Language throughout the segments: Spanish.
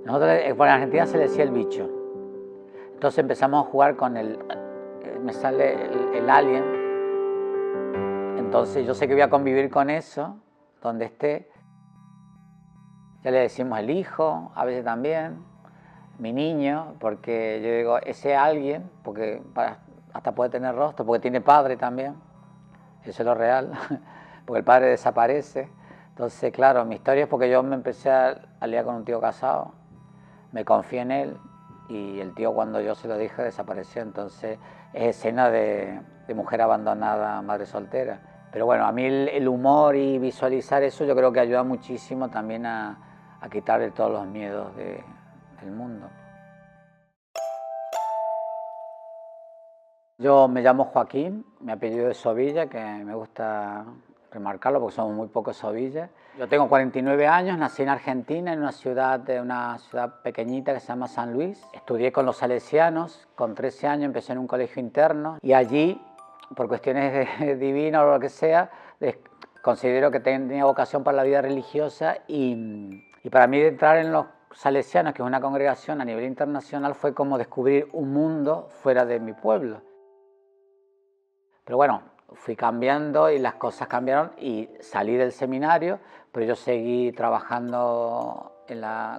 Nosotros, por Argentina se le decía el bicho. Entonces empezamos a jugar con me sale el alien. Entonces yo sé que voy a convivir con eso, donde esté. Ya le decimos el hijo, a veces también, mi niño, porque yo digo, ese alguien, porque hasta puede tener rostro, porque tiene padre también, eso es lo real, porque el padre desaparece. Entonces, claro, mi historia es porque yo me empecé a liar con un tío casado, me confié en él y el tío, cuando yo se lo dije, desapareció. Entonces es escena de mujer abandonada, madre soltera. Pero bueno, a mí el humor y visualizar eso yo creo que ayuda muchísimo también a quitarle todos los miedos del mundo. Yo me llamo Joaquín, mi apellido es Sovilla, que me gusta remarcarlo porque somos muy pocos Sovillas. Yo tengo 49 años, nací en Argentina, en una ciudad pequeñita que se llama San Luis. Estudié con los salesianos, con 13 años empecé en un colegio interno y allí, por cuestiones divinas o lo que sea, considero que tenía vocación para la vida religiosa y para mí entrar en los salesianos, que es una congregación a nivel internacional, fue como descubrir un mundo fuera de mi pueblo. Pero bueno, fui cambiando y las cosas cambiaron y salí del seminario, pero yo seguí trabajando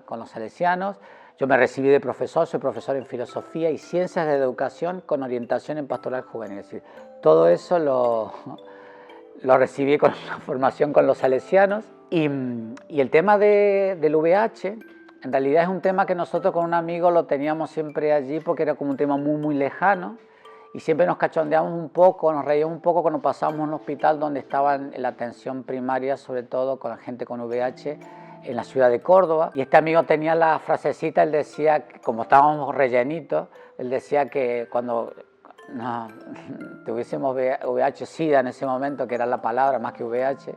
con los salesianos. Yo me recibí de profesor, soy profesor en filosofía y ciencias de la educación con orientación en pastoral juvenil. Es decir, todo eso lo recibí con la formación con los salesianos. Y el tema del VIH, en realidad es un tema que nosotros con un amigo lo teníamos siempre allí porque era como un tema muy, muy lejano. Y siempre nos cachondeamos un poco, nos reíamos un poco cuando pasábamos a un hospital donde estaban en la atención primaria, sobre todo con la gente con VIH, en la ciudad de Córdoba. Y este amigo tenía la frasecita, él decía, como estábamos rellenitos, él decía que cuando tuviésemos VIH-Sida en ese momento, que era la palabra más que VIH,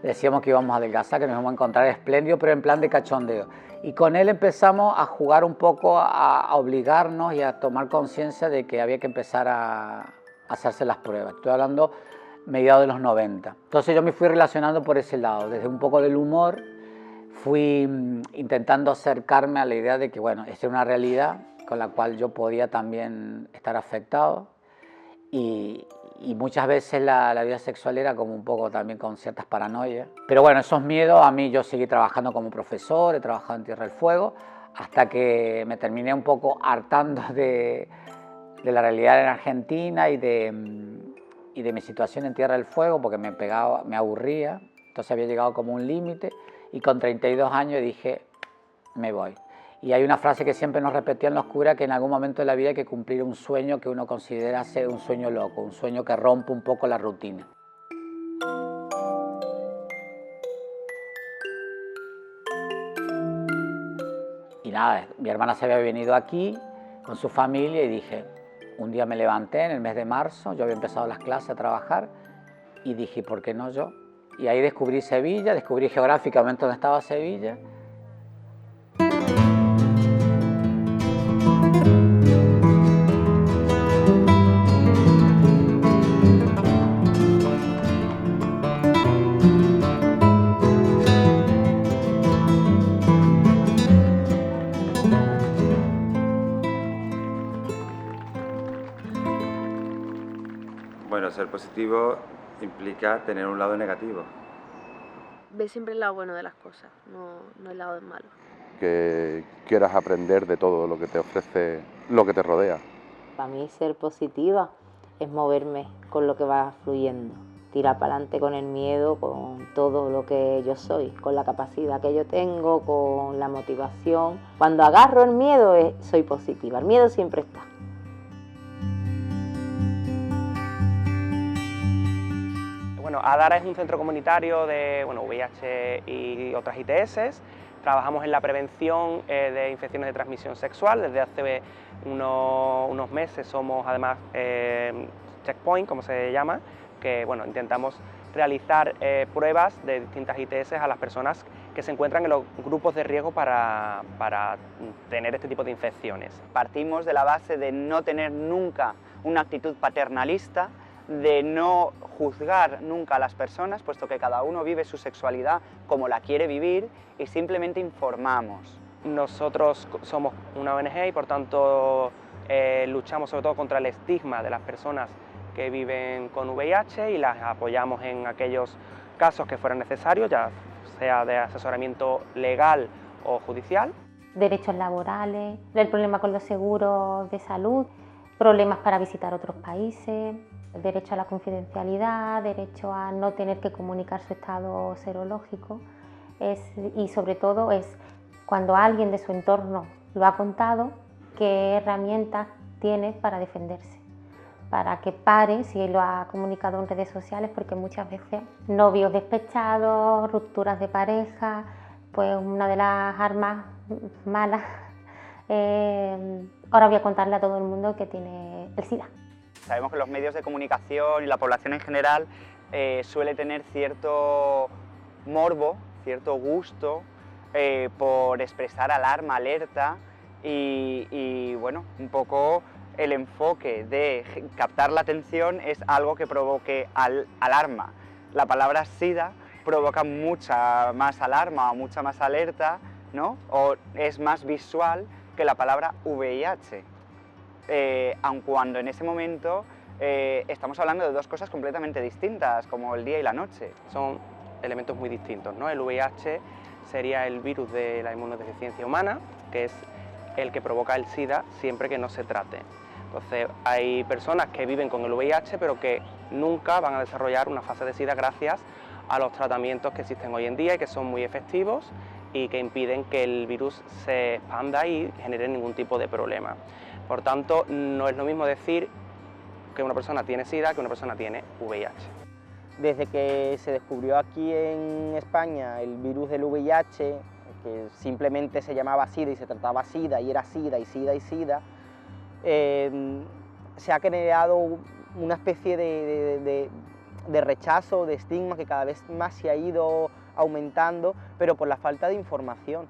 decíamos que íbamos a adelgazar, que nos íbamos a encontrar espléndidos, pero en plan de cachondeo. Y con él empezamos a jugar un poco, a obligarnos y a tomar conciencia de que había que empezar a hacerse las pruebas. Estoy hablando mediados de los 90. Entonces yo me fui relacionando por ese lado, desde un poco del humor, fui intentando acercarme a la idea de que, bueno, esta era una realidad con la cual yo podía también estar afectado y muchas veces la vida sexual era como un poco también con ciertas paranoias. Pero bueno, esos miedos, a mí yo seguí trabajando como profesor, he trabajado en Tierra del Fuego, hasta que me terminé un poco hartando de la realidad en Argentina y de mi situación en Tierra del Fuego, porque me aburría, entonces había llegado como un límite y con 32 años dije, me voy. Y hay una frase que siempre nos repetían los curas, que en algún momento de la vida hay que cumplir un sueño que uno considera ser un sueño loco, un sueño que rompe un poco la rutina. Y nada, mi hermana se había venido aquí con su familia y dije, un día me levanté en el mes de marzo, yo había empezado las clases a trabajar y dije, ¿por qué no yo? Y ahí descubrí Sevilla, descubrí geográficamente dónde estaba Sevilla. Bueno, ser positivo implica tener un lado negativo. Ve siempre el lado bueno de las cosas, no el lado malo. Que quieras aprender de todo lo que te ofrece, lo que te rodea. Para mí ser positiva es moverme con lo que va fluyendo, tirar para adelante con el miedo, con todo lo que yo soy, con la capacidad que yo tengo, con la motivación. Cuando agarro el miedo soy positiva, el miedo siempre está. Bueno, ADARA es un centro comunitario de VIH y otras ITS. Trabajamos en la prevención de infecciones de transmisión sexual. Desde hace unos meses somos además checkpoint, como se llama, que intentamos realizar pruebas de distintas ITS a las personas que se encuentran en los grupos de riesgo para tener este tipo de infecciones. Partimos de la base de no tener nunca una actitud paternalista, de no juzgar nunca a las personas, puesto que cada uno vive su sexualidad como la quiere vivir, y simplemente informamos. Nosotros somos una ONG y por tanto luchamos sobre todo contra el estigma de las personas que viven con VIH y las apoyamos en aquellos casos que fueran necesarios, ya sea de asesoramiento legal o judicial. Derechos laborales, el problema con los seguros de salud, problemas para visitar otros países, derecho a la confidencialidad, derecho a no tener que comunicar su estado serológico y sobre todo es cuando alguien de su entorno lo ha contado, qué herramientas tiene para defenderse, para que pare si lo ha comunicado en redes sociales, porque muchas veces novios despechados, rupturas de pareja, pues una de las armas malas. Ahora voy a contarle a todo el mundo que tiene el SIDA. Sabemos que los medios de comunicación y la población en general suele tener cierto morbo, cierto gusto por expresar alarma, alerta y bueno, un poco el enfoque de captar la atención es algo que provoque alarma. La palabra SIDA provoca mucha más alarma o mucha más alerta, ¿no? O es más visual que la palabra VIH, aun cuando en ese momento estamos hablando de dos cosas completamente distintas, como el día y la noche. Son elementos muy distintos, ¿no? El VIH sería el virus de la inmunodeficiencia humana, que es el que provoca el SIDA siempre que no se trate. Entonces hay personas que viven con el VIH pero que nunca van a desarrollar una fase de SIDA gracias a los tratamientos que existen hoy en día y que son muy efectivos y que impiden que el virus se expanda y genere ningún tipo de problema. Por tanto, no es lo mismo decir que una persona tiene SIDA que una persona tiene VIH. Desde que se descubrió aquí en España el virus del VIH, que simplemente se llamaba SIDA y se trataba SIDA y era SIDA y SIDA y SIDA, se ha creado una especie de rechazo, de estigma que cada vez más se ha ido aumentando, pero por la falta de información.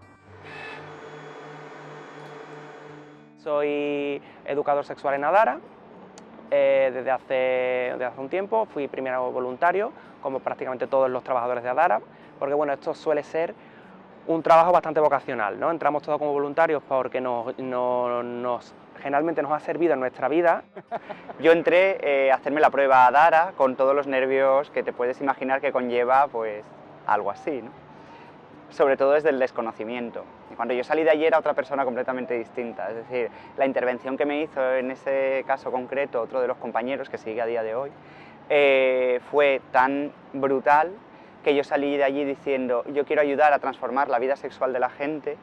Soy educador sexual en Adara, desde hace un tiempo. Fui primero voluntario, como prácticamente todos los trabajadores de Adara, porque bueno, esto suele ser un trabajo bastante vocacional, ¿no? Entramos todos como voluntarios porque generalmente nos ha servido en nuestra vida. Yo entré a hacerme la prueba Adara con todos los nervios que te puedes imaginar que conlleva pues algo así, ¿no? Sobre todo desde el desconocimiento. Y cuando yo salí de allí era otra persona completamente distinta, es decir, la intervención que me hizo en ese caso concreto otro de los compañeros que sigue a día de hoy fue tan brutal que yo salí de allí diciendo yo quiero ayudar a transformar la vida sexual de la gente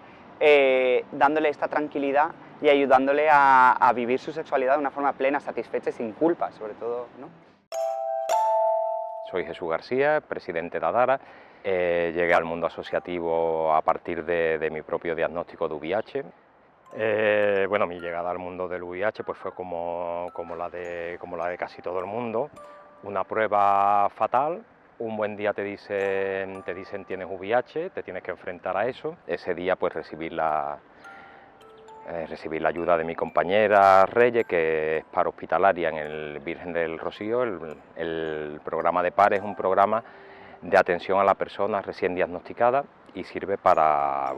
dándole esta tranquilidad y ayudándole a vivir su sexualidad de una forma plena, satisfecha y sin culpa, sobre todo, ¿no? Soy Jesús García, presidente de Adara. Llegué al mundo asociativo a partir de mi propio diagnóstico de VIH. Bueno, mi llegada al mundo del VIH pues fue como la de casi todo el mundo. Una prueba fatal. Un buen día te dicen tienes VIH, te tienes que enfrentar a eso. Ese día pues recibí la ayuda de mi compañera Reyes, que es para-hospitalaria en el Virgen del Rocío. El programa de PAR es un programa de atención a la persona recién diagnosticada y sirve para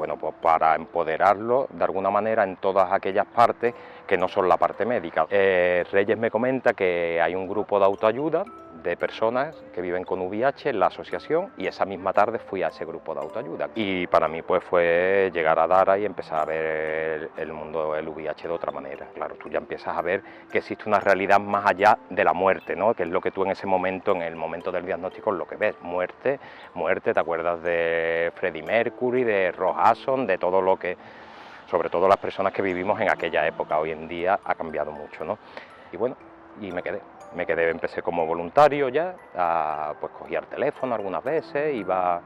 empoderarlo de alguna manera en todas aquellas partes que no son la parte médica. Reyes me comenta que hay un grupo de autoayuda de personas que viven con VIH en la asociación y esa misma tarde fui a ese grupo de autoayuda. Y para mí pues fue llegar a Dara y empezar a ver el mundo del VIH de otra manera. Claro, tú ya empiezas a ver que existe una realidad más allá de la muerte, ¿no? Que es lo que tú en ese momento, en el momento del diagnóstico, es lo que ves. Muerte, te acuerdas de Freddie Mercury, de Ross Hudson, de todo lo que, sobre todo las personas que vivimos en aquella época. Hoy en día ha cambiado mucho, ¿no? Y bueno, y me quedé, empecé como voluntario ya, pues cogía el teléfono algunas veces, iba,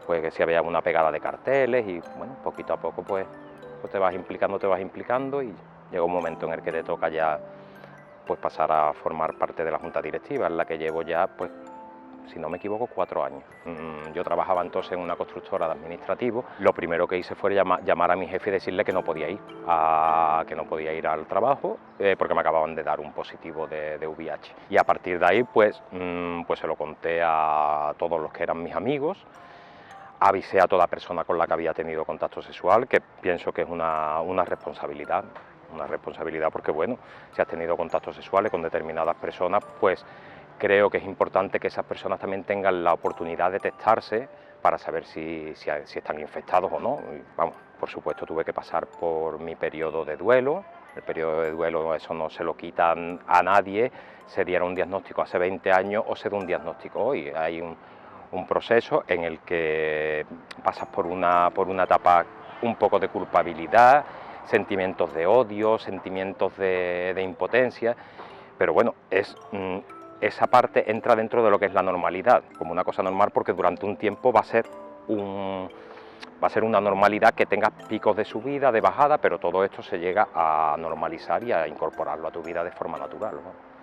pues que si había una pegada de carteles y bueno, poquito a poco pues te vas implicando y llega un momento en el que te toca ya pues pasar a formar parte de la junta directiva, en la que llevo ya pues, si no me equivoco, 4 años. Yo trabajaba entonces en una constructora de administrativo. Lo primero que hice fue llamar a mi jefe y decirle que no podía ir, al trabajo porque me acababan de dar un positivo de VIH. Y a partir de ahí pues se lo conté a todos los que eran mis amigos, Avisé a toda persona con la que había tenido contacto sexual, que pienso que es una responsabilidad porque, bueno, si has tenido contactos sexuales con determinadas personas, pues creo que es importante que esas personas también tengan la oportunidad de testarse para saber si están infectados o no. Y, vamos, por supuesto tuve que pasar por mi periodo de duelo. El periodo de duelo, eso no se lo quitan a nadie, se diera un diagnóstico hace 20 años o se da un diagnóstico hoy. Hay un proceso en el que pasas por una etapa un poco de culpabilidad, sentimientos de odio, sentimientos de impotencia, pero bueno, esa parte entra dentro de lo que es la normalidad, como una cosa normal, porque durante un tiempo va a ser una normalidad que tengas picos de subida, de bajada, pero todo esto se llega a normalizar y a incorporarlo a tu vida de forma natural, ¿no?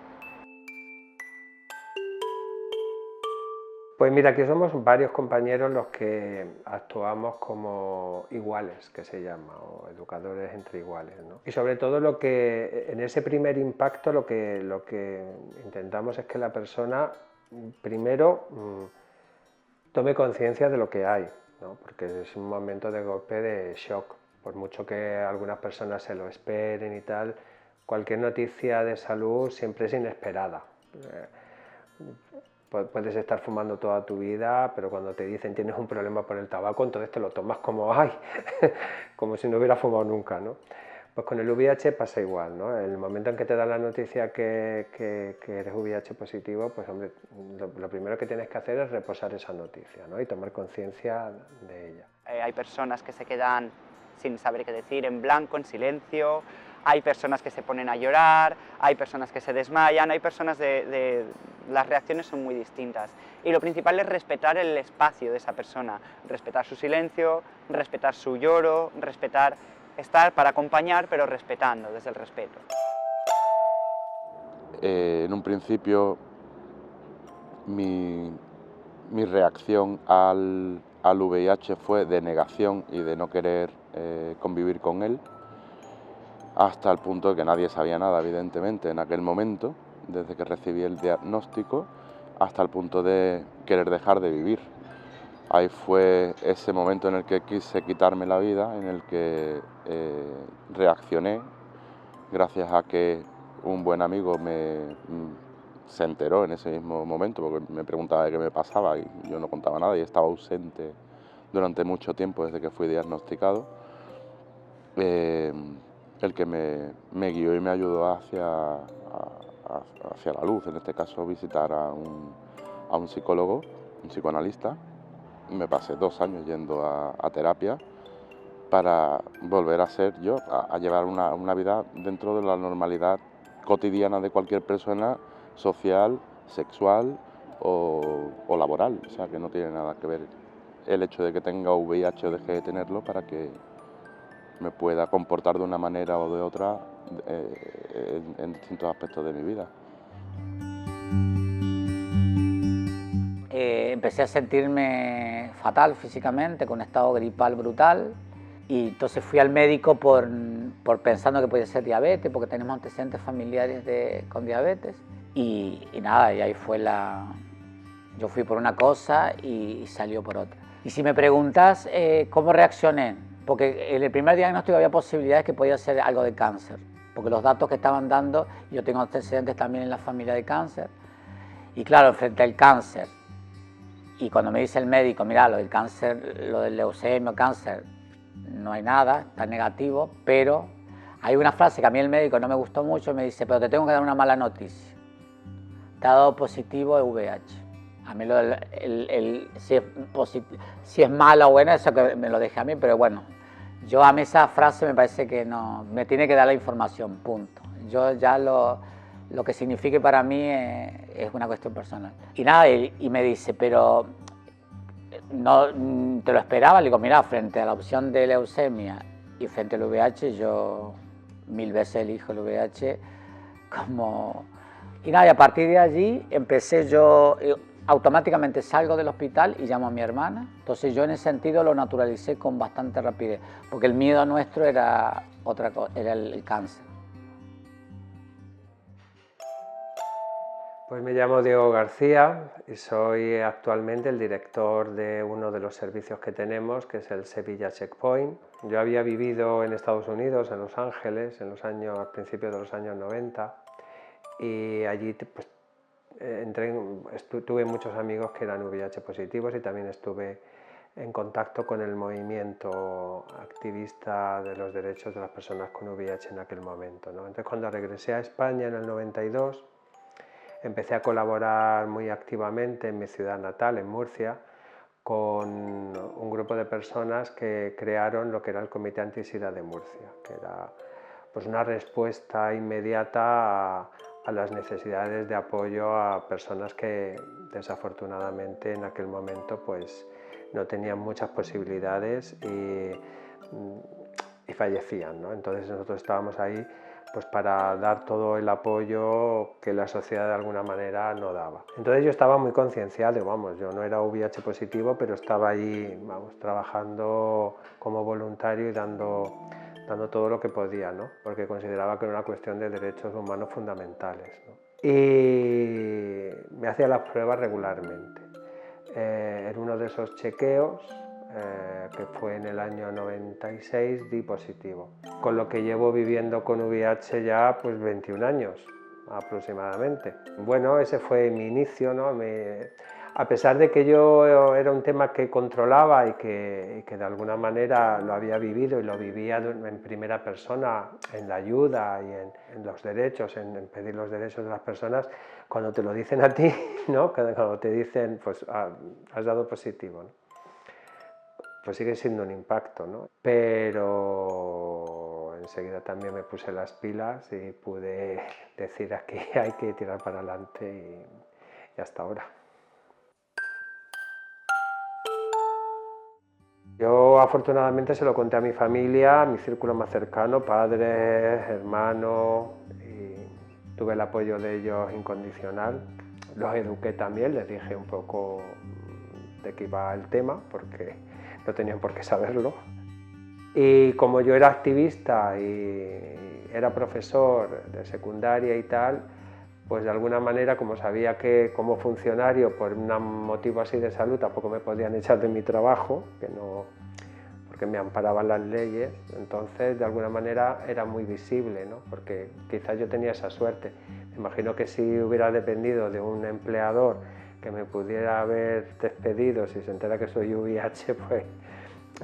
Pues mira, aquí somos varios compañeros los que actuamos como iguales, que se llama, o educadores entre iguales, ¿no? Y sobre todo en ese primer impacto lo que intentamos es que la persona primero tome conciencia de lo que hay, ¿no? Porque es un momento de golpe, de shock, por mucho que algunas personas se lo esperen y tal, cualquier noticia de salud siempre es inesperada. Puedes estar fumando toda tu vida, pero cuando te dicen tienes un problema por el tabaco, entonces te lo tomas como ¡ay! Como si no hubiera fumado nunca, ¿no? Pues con el VIH pasa igual, ¿no? En el momento en que te dan la noticia que eres VIH positivo, pues hombre, lo primero que tienes que hacer es reposar esa noticia, ¿no? Y tomar conciencia de ella. Hay personas que se quedan sin saber qué decir, en blanco, en silencio. Hay personas que se ponen a llorar, hay personas que se desmayan, hay personas las reacciones son muy distintas. Y lo principal es respetar el espacio de esa persona, respetar su silencio, respetar su lloro, estar para acompañar, pero respetando, desde el respeto. En un principio, mi reacción al VIH fue de negación y de no querer convivir con él, hasta el punto de que nadie sabía nada, evidentemente, en aquel momento, desde que recibí el diagnóstico, hasta el punto de querer dejar de vivir. Ahí fue ese momento en el que quise quitarme la vida, en el que reaccioné, gracias a que un buen amigo se enteró en ese mismo momento, porque me preguntaba de qué me pasaba y yo no contaba nada y estaba ausente durante mucho tiempo desde que fui diagnosticado. El que me guió y me ayudó hacia la luz, en este caso visitar a un psicólogo, un psicoanalista. Me pasé 2 años yendo a terapia para volver a ser yo, a llevar una vida dentro de la normalidad cotidiana de cualquier persona, social, sexual o laboral. O sea, que no tiene nada que ver el hecho de que tenga VIH o deje de tenerlo para que me pueda comportar de una manera o de otra en distintos aspectos de mi vida. Empecé a sentirme fatal físicamente, con un estado gripal brutal, y entonces fui al médico por pensando que podía ser diabetes, porque tenemos antecedentes familiares con diabetes, y nada, y ahí fue yo fui por una cosa y salió por otra. Y si me preguntas cómo reaccioné, porque en el primer diagnóstico había posibilidades que podía ser algo de cáncer, porque los datos que estaban dando, yo tengo antecedentes también en la familia de cáncer, y claro, frente al cáncer, y cuando me dice el médico, mira, lo del cáncer, lo del leucemia, cáncer, no hay nada, está negativo, pero hay una frase que a mí el médico no me gustó mucho, me dice, pero te tengo que dar una mala noticia, te ha dado positivo el VIH. A mí si es mala o buena, eso que me lo deje a mí, pero bueno, a mí esa frase me parece que no, me tiene que dar la información, punto. Yo ya lo que signifique para mí es una cuestión personal. Y nada, y me dice, pero no te lo esperaba. Le digo, mira, frente a la opción de leucemia y frente al VIH, yo 1000 veces elijo el VIH como... Y nada, y a partir de allí empecé automáticamente salgo del hospital y llamo a mi hermana. Entonces yo en ese sentido lo naturalicé con bastante rapidez, porque el miedo nuestro era otra cosa, era el cáncer. Pues me llamo Diego García y soy actualmente el director de uno de los servicios que tenemos, que es el Sevilla Checkpoint. Yo había vivido en Estados Unidos, en Los Ángeles, a principios de los años 90, y allí pues, tuve muchos amigos que eran VIH positivos y también estuve en contacto con el movimiento activista de los derechos de las personas con VIH en aquel momento, ¿no? Entonces, cuando regresé a España en el 92, empecé a colaborar muy activamente en mi ciudad natal, en Murcia, con un grupo de personas que crearon lo que era el Comité Antisida de Murcia, que era pues, una respuesta inmediata a las necesidades de apoyo a personas que desafortunadamente en aquel momento pues, no tenían muchas posibilidades y fallecían, ¿no? Entonces nosotros estábamos ahí pues para dar todo el apoyo que la sociedad de alguna manera no daba. Entonces yo estaba muy concienciado, vamos, yo no era VIH positivo, pero estaba allí, vamos, trabajando como voluntario y dando todo lo que podía, ¿no? Porque consideraba que era una cuestión de derechos humanos fundamentales, ¿no? Y me hacía las pruebas regularmente. En uno de esos chequeos, que fue en el año 96, di positivo. Con lo que llevo viviendo con VIH ya pues 21 años aproximadamente. Bueno, ese fue mi inicio, ¿no? A pesar de que yo era un tema que controlaba y que de alguna manera lo había vivido y lo vivía en primera persona, en la ayuda y en los derechos, en pedir los derechos de las personas, cuando te lo dicen a ti, ¿no? Cuando te dicen, pues has dado positivo, ¿no? Pues sigue siendo un impacto, ¿no? Pero enseguida también me puse las pilas y pude decir aquí hay que tirar para adelante y hasta ahora. Yo afortunadamente se lo conté a mi familia, a mi círculo más cercano, padres, hermanos, y tuve el apoyo de ellos incondicional. Los eduqué también, les dije un poco de qué iba el tema, porque no tenían por qué saberlo. Y como yo era activista y era profesor de secundaria y tal, pues de alguna manera, como sabía que como funcionario, por un motivo así de salud, tampoco me podían echar de mi trabajo, porque me amparaban las leyes, entonces de alguna manera era muy visible, ¿no? Porque quizás yo tenía esa suerte. Me imagino que si hubiera dependido de un empleador que me pudiera haber despedido si se entera que soy VIH, pues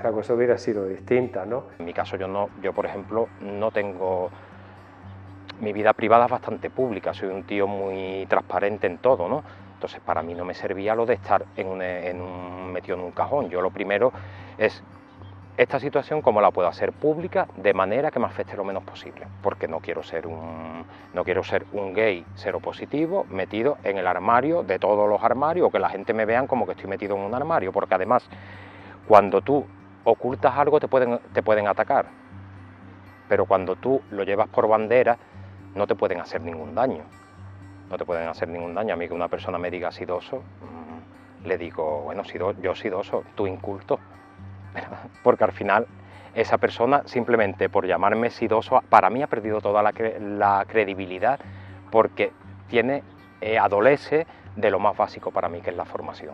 la cosa hubiera sido distinta, ¿no? En mi caso yo por ejemplo, no tengo... Mi vida privada es bastante pública, soy un tío muy transparente en todo, ¿no? Entonces para mí no me servía lo de estar metido en un cajón. Yo lo primero es esta situación cómo la puedo hacer pública de manera que me afecte lo menos posible, porque no quiero ser un gay seropositivo metido en el armario de todos los armarios, o que la gente me vean como que estoy metido en un armario, porque además cuando tú ocultas algo te pueden atacar, pero cuando tú lo llevas por bandera no te pueden hacer ningún daño. No te pueden hacer ningún daño. A mí que una persona me diga sidoso, le digo, bueno, yo sidoso, tú inculto. Porque al final esa persona simplemente por llamarme sidoso, para mí ha perdido toda la credibilidad, porque adolece de lo más básico para mí, que es la formación.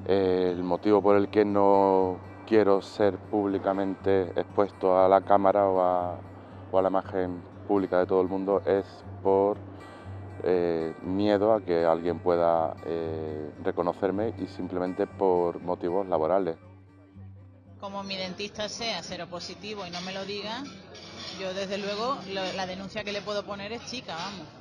El motivo por el que no quiero ser públicamente expuesto a la cámara o a la imagen pública de todo el mundo es por miedo a que alguien pueda reconocerme y simplemente por motivos laborales. Como mi dentista sea seropositivo y no me lo diga, yo desde luego la denuncia que le puedo poner es chica, vamos.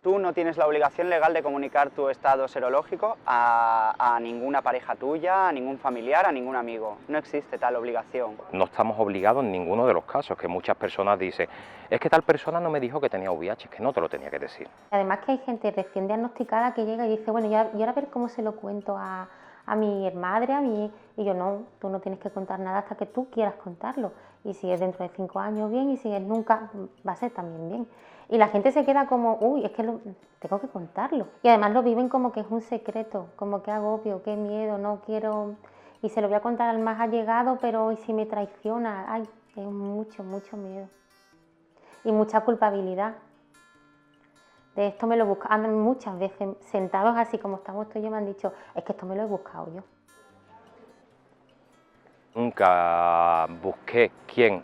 Tú no tienes la obligación legal de comunicar tu estado serológico a ninguna pareja tuya, a ningún familiar, a ningún amigo. No existe tal obligación. No estamos obligados en ninguno de los casos, que muchas personas dicen, es que tal persona no me dijo que tenía VIH, es que no te lo tenía que decir. Además que hay gente recién diagnosticada que llega y dice, bueno, yo ahora a ver cómo se lo cuento a mi madre, a mí, y yo no, tú no tienes que contar nada hasta que tú quieras contarlo. Y si es dentro de 5 años, bien, y si es nunca, va a ser también bien. Y la gente se queda como, uy, es que tengo que contarlo. Y además lo viven como que es un secreto, como que agobio, qué miedo, no quiero... Y se lo voy a contar al más allegado, pero ¿y si me traiciona? Ay, es mucho, mucho miedo. Y mucha culpabilidad. De esto me lo buscan muchas veces, sentados así como estamos tú y yo, me han dicho, es que esto me lo he buscado yo. Nunca busqué quién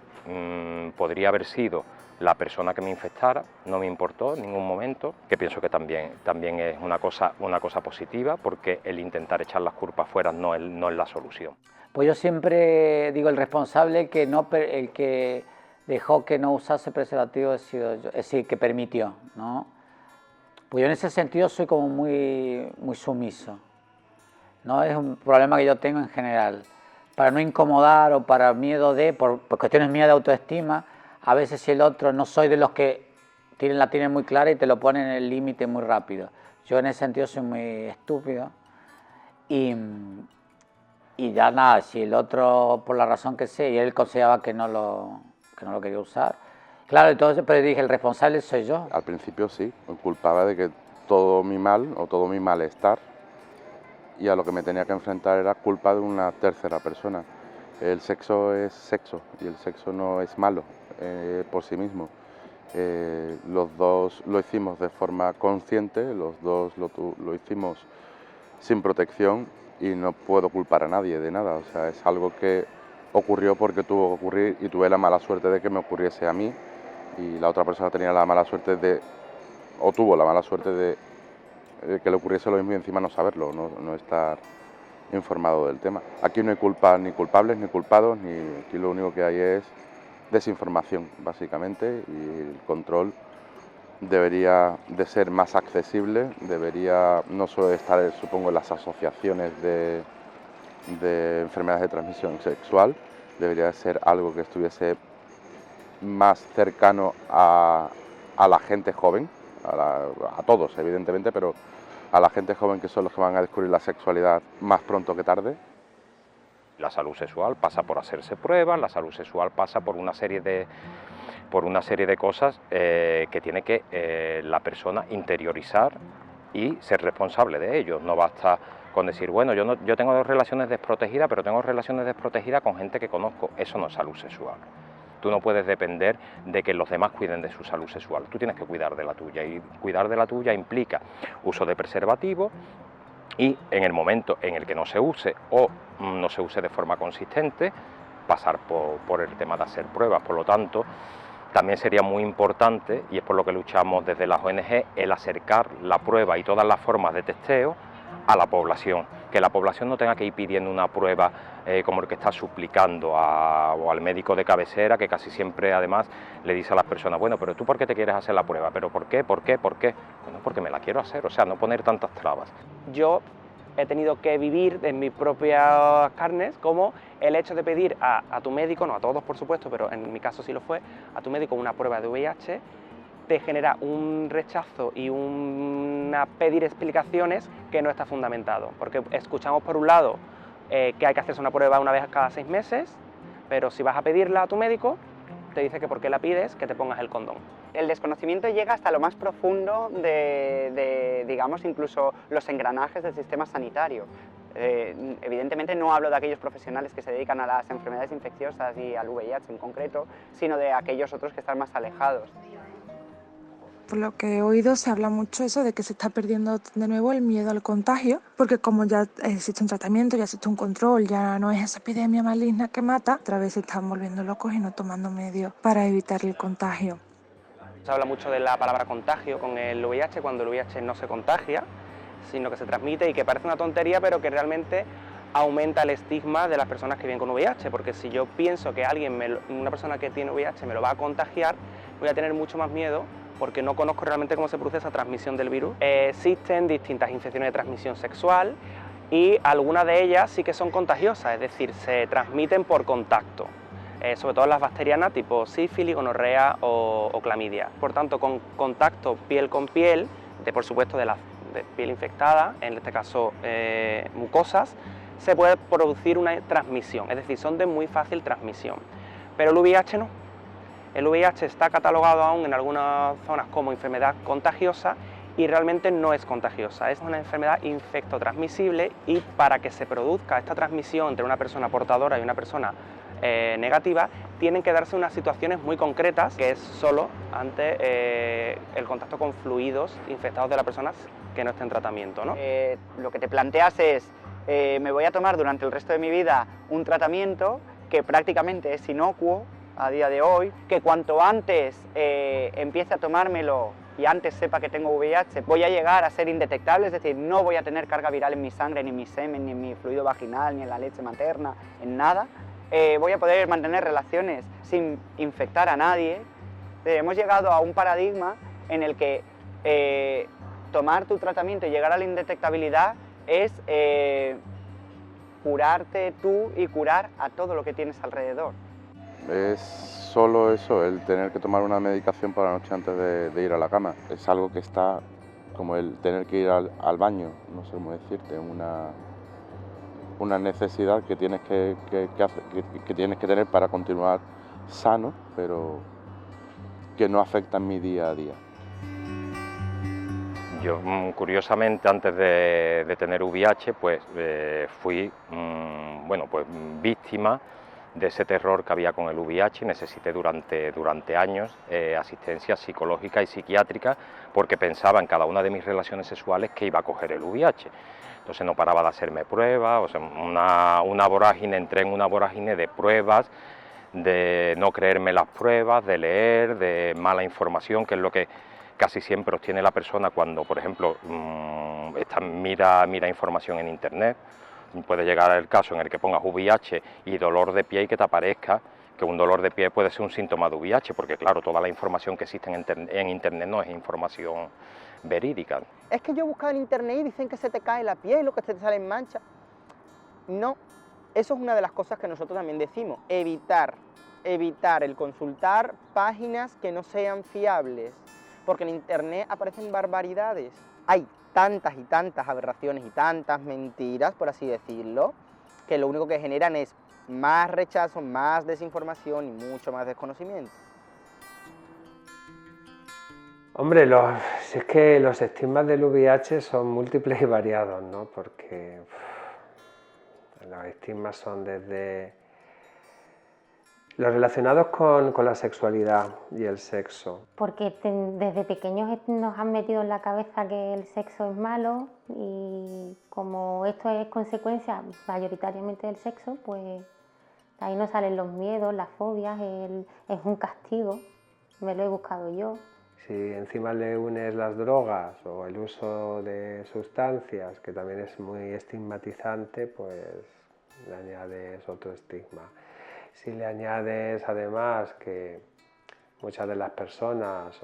podría haber sido la persona que me infectara, no me importó en ningún momento, que pienso que también es una cosa positiva, porque el intentar echar las culpas fuera no es la solución. Pues yo siempre digo, el responsable, el que dejó que no usase preservativo he sido yo, es decir, que permitió, ¿no? Pues yo en ese sentido soy como muy sumiso, ¿no? Es un problema que yo tengo en general. Para no incomodar o para miedo por cuestiones mías de autoestima, a veces si el otro, no soy de los que la tienen muy clara y te lo ponen en el límite muy rápido. Yo en ese sentido soy muy estúpido y ya nada, si el otro, por la razón que sea, y él consideraba que no lo quería usar, claro, entonces, pero dije, el responsable soy yo. Al principio sí, me culpaba de que todo mi mal o todo mi malestar, y a lo que me tenía que enfrentar era culpa de una tercera persona. El sexo es sexo y el sexo no es malo por sí mismo. Los dos lo hicimos de forma consciente, los dos lo hicimos sin protección y no puedo culpar a nadie de nada. O sea, es algo que ocurrió porque tuvo que ocurrir y tuve la mala suerte de que me ocurriese a mí, y la otra persona tenía la mala suerte tuvo la mala suerte de que le ocurriese lo mismo y encima no saberlo, no estar informado del tema. Aquí no hay culpa, ni culpables ni culpados, aquí lo único que hay es desinformación, básicamente, y el control debería de ser más accesible, debería no solo estar, supongo, en las asociaciones de enfermedades de transmisión sexual, debería de ser algo que estuviese más cercano a la gente joven, a todos evidentemente, pero a la gente joven, que son los que van a descubrir la sexualidad más pronto que tarde. La salud sexual pasa por hacerse pruebas, la salud sexual pasa por una serie de cosas que tiene que la persona interiorizar y ser responsable de ello. No basta con decir, bueno, yo tengo relaciones desprotegidas, pero tengo relaciones desprotegidas con gente que conozco. Eso no es salud sexual. Tú no puedes depender de que los demás cuiden de su salud sexual. Tú tienes que cuidar de la tuya, y cuidar de la tuya implica uso de preservativo, y en el momento en el que no se use o no se use de forma consistente, pasar por el tema de hacer pruebas. Por lo tanto, también sería muy importante, y es por lo que luchamos desde las ONG, el acercar la prueba y todas las formas de testeo a la población, que la población no tenga que ir pidiendo una prueba como el que está suplicando o al médico de cabecera, que casi siempre además le dice a las personas, bueno, pero tú ¿por qué te quieres hacer la prueba? ¿Pero por qué? ¿Por qué? ¿Por qué? Bueno, porque me la quiero hacer, o sea, no poner tantas trabas. Yo he tenido que vivir en mis propias carnes como el hecho de pedir a tu médico, no a todos por supuesto, pero en mi caso sí lo fue, a tu médico una prueba de VIH, te genera un rechazo y una pedir explicaciones que no está fundamentado, porque escuchamos por un lado que hay que hacerse una prueba una vez cada 6 meses, pero si vas a pedirla a tu médico, te dice que por qué la pides, que te pongas el condón. El desconocimiento llega hasta lo más profundo de digamos, incluso los engranajes del sistema sanitario. Evidentemente no hablo de aquellos profesionales que se dedican a las enfermedades infecciosas y al VIH en concreto, sino de aquellos otros que están más alejados. Por lo que he oído, se habla mucho eso de que se está perdiendo de nuevo el miedo al contagio, porque como ya existe un tratamiento, ya existe un control, ya no es esa epidemia maligna que mata, otra vez se están volviendo locos y no tomando medios para evitar el contagio. Se habla mucho de la palabra contagio con el VIH, cuando el VIH no se contagia, sino que se transmite, y que parece una tontería, pero que realmente aumenta el estigma de las personas que viven con VIH, porque si yo pienso que una persona que tiene VIH me lo va a contagiar, voy a tener mucho más miedo, porque no conozco realmente cómo se produce esa transmisión del virus. Existen distintas infecciones de transmisión sexual y algunas de ellas sí que son contagiosas, es decir, se transmiten por contacto, sobre todo las bacterianas tipo sífilis, gonorrea o clamidia. Por tanto, con contacto piel con piel, por supuesto de piel infectada, en este caso mucosas, se puede producir una transmisión, es decir, son de muy fácil transmisión. Pero el VIH no. El VIH está catalogado aún en algunas zonas como enfermedad contagiosa y realmente no es contagiosa, es una enfermedad infectotransmisible, y para que se produzca esta transmisión entre una persona portadora y una persona negativa tienen que darse unas situaciones muy concretas, que es solo ante el contacto con fluidos infectados de las personas que no estén en tratamiento, ¿no? Lo que te planteas es, me voy a tomar durante el resto de mi vida un tratamiento que prácticamente es inocuo a día de hoy, que cuanto antes empiece a tomármelo y antes sepa que tengo VIH, voy a llegar a ser indetectable, es decir, no voy a tener carga viral en mi sangre, ni en mi semen, ni en mi fluido vaginal, ni en la leche materna, en nada. Voy a poder mantener relaciones sin infectar a nadie. Hemos llegado a un paradigma en el que tomar tu tratamiento y llegar a la indetectabilidad es curarte tú y curar a todo lo que tienes alrededor. Es solo eso, el tener que tomar una medicación por la noche antes de ir a la cama. Es algo que está como el tener que ir al baño, no sé cómo decirte, una necesidad que tienes que tienes que tener para continuar sano, pero que no afecta en mi día a día. Yo, curiosamente, antes de tener VIH, pues fui víctima de ese terror que había con el VIH. Necesité durante años asistencia psicológica y psiquiátrica porque pensaba en cada una de mis relaciones sexuales que iba a coger el VIH. Entonces no paraba de hacerme pruebas, o sea, entré en una vorágine de pruebas, de no creerme las pruebas, de leer, de mala información, que es lo que casi siempre obtiene la persona cuando, por ejemplo, mira información en internet. Puede llegar el caso en el que pongas VIH y dolor de pie y que te aparezca que un dolor de pie puede ser un síntoma de VIH, porque claro, toda la información que existe en internet no es información verídica. Es que yo he buscado en internet y dicen que se te cae la piel o que se te sale en mancha. No, eso es una de las cosas que nosotros también decimos, evitar el consultar páginas que no sean fiables, porque en internet aparecen barbaridades. Hay tantas y tantas aberraciones y tantas mentiras, por así decirlo, que lo único que generan es más rechazo, más desinformación y mucho más desconocimiento. Hombre, si es que los estigmas del VIH son múltiples y variados, ¿no? Porque los estigmas son desde los relacionados con la sexualidad y el sexo. Porque desde pequeños nos han metido en la cabeza que el sexo es malo y como esto es consecuencia mayoritariamente del sexo, pues ahí nos salen los miedos, las fobias, es un castigo, me lo he buscado yo. Si encima le unes las drogas o el uso de sustancias, que también es muy estigmatizante, pues le añades otro estigma. Si le añades además que muchas de las personas